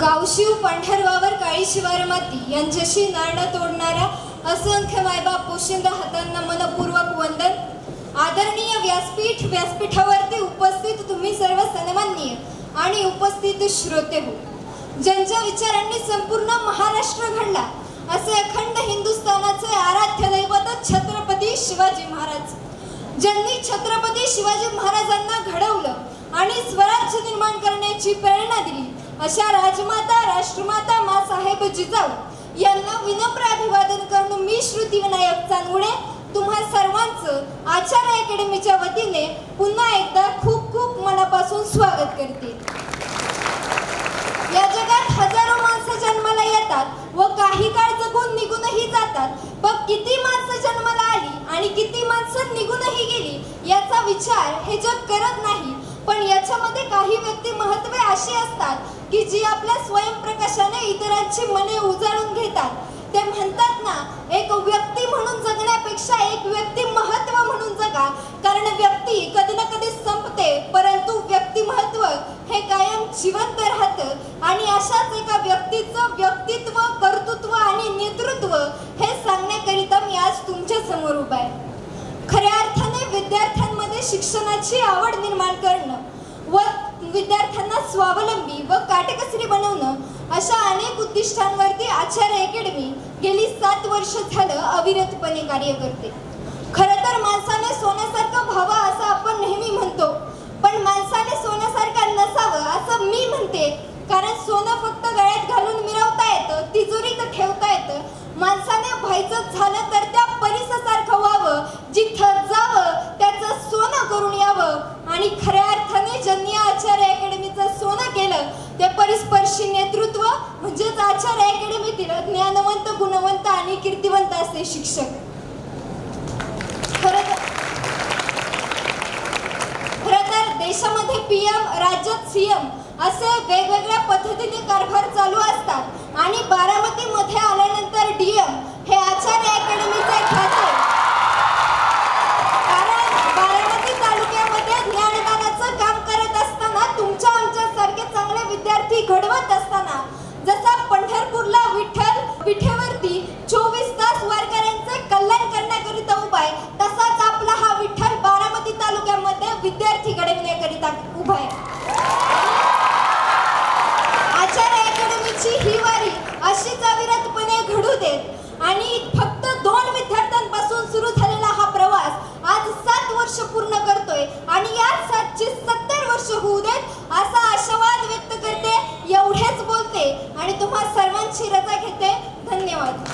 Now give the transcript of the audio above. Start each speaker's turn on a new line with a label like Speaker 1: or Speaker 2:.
Speaker 1: गावशिव पंढरवावर काळी शिवार माती यांच्याशी नाळं तोडणाऱ्या असंख्य मायबाप पोशिंदा हातांना मनपूर्वक वंदन. आदरणीय व्यासपीठावरती उपस्थित तुम्ही सर्व सन्माननीय आणि उपस्थित श्रोते हो, ज्यांच्या विचारांनी संपूर्ण महाराष्ट्र घडला असे अखंड हिंदुस्थानाचे आराध्य दैवत छत्रपती शिवाजी महाराज, ज्यांनी छत्रपती शिवाजी महाराजांना घडवलं आणि स्वराज्य निर्माण करण्याची प्रेरणा दिली अशा राजमाता राष्ट्रमाता माँसाहेब जिजाऊ यांना विनम्र अभिवादन करून मी श्रुती विनायक चांदगुडे तुम्हा सर्वांचं आचार्य अकॅडमीच्या वतीने पुन्हा एकदा खूप खूप मनापासून स्वागत करते. या जगात हजारो माणसं जन्माला येतात व काही काळ जगून निघूनही जातात, पण किती माणसं जन्माला आली आणि किती माणसं निघूनही गेली याचा विचार हे जग करत नाही. पण याच्यामध्ये काही व्यक्ती महत्त्वे अशी असतात की जी आपल्या स्वयंप्रकाशाने इतरांची मने उजाळून घेतात. ते म्हणतात ना, एक व्यक्ती म्हणून जगण्यापेक्षा एक व्यक्ती महत्त्व म्हणून जगा, कारण व्यक्ती कधी ना कधी संपते परंतु व्यक्तिमत्व हे कायम जिवंत राहतं. आणि अशाच एका व्यक्तीचं व्यक्तित्व, कर्तृत्व आणि नेतृत्व हे सांगण्याकरिता मी आज तुमच्या समोर उभा आहे. खऱ्या अर्थाने विद्यार्थ्यांमध्ये शिक्षणाची आवड निर्माण करणं व विद्यार्थ्यांना स्वावलंबी व काटकसरी बनवणं अशा अनेक उद्दिष्टांवरती आचार्य अकॅडमी गेली 7 वर्ष झालं अविरतपणे कार्य करते. खरं तर माणसाने सोन्यासारखं व्हावं असं आपण नेहमी म्हणतो, पण माणसाने सोन्यासारखं नसावं असं मी म्हणते. कारण सोनं फक्त गळ्यात घालून मिरवता येतं, तिजोरीत ठेवता येतं. माणसाने व्हायचं झालं तर त्या परिसासारखं व्हावं, जिथं जावं त्याचं सोनं करून यावं. आणि खऱ्या अर्थाने ज्यांनी आचार्य अकॅडमीचं सोनं केलं ते परिस्पर्शी नेतृत्व म्हणजेच आचार्य अकॅडमीतील ज्ञानवंत, गुणवंत आणि कीर्तिवंत असे शिक्षक. खरं तर देशामध्ये PM, राज्यात CM असे वेगवेगळ्या पद्धतीने कारभार चालू असतात आणि बारामतीमध्ये आल्यानंतर DM हे आचार्य अकॅडमीचे खाते. कारण बारामती तालुक्यामध्ये ज्ञानदानाचं काम करत असताना, तुमच्या आमच्यासारखे चांगले विद्यार्थी घडवत असताना, जसा पंढरपूरला विठ्ठलवरती 24 तास वारकऱ्यांचे कल्याण करण्याकरिता उभा आहे, तसाच आपला हा विठ्ठल बारामती तालुक्यामध्ये विद्यार्थी घडविण्याकरिता उभा आहे. आचार्य अकॅडमीची ही वारी अशीच अविरतपणे घडू देत आणि फक्त 2 विद्यार्थ्यांपासून सुरू झालेला हा प्रवास आज 7 वर्ष पूर्ण करतोय आणि या 7ची 70 वर्ष होऊ देत असा आशावाद व्यक्त करते. एवढेच बोलते आणि तुम्हा सर्वांची रजा घेते. धन्यवाद.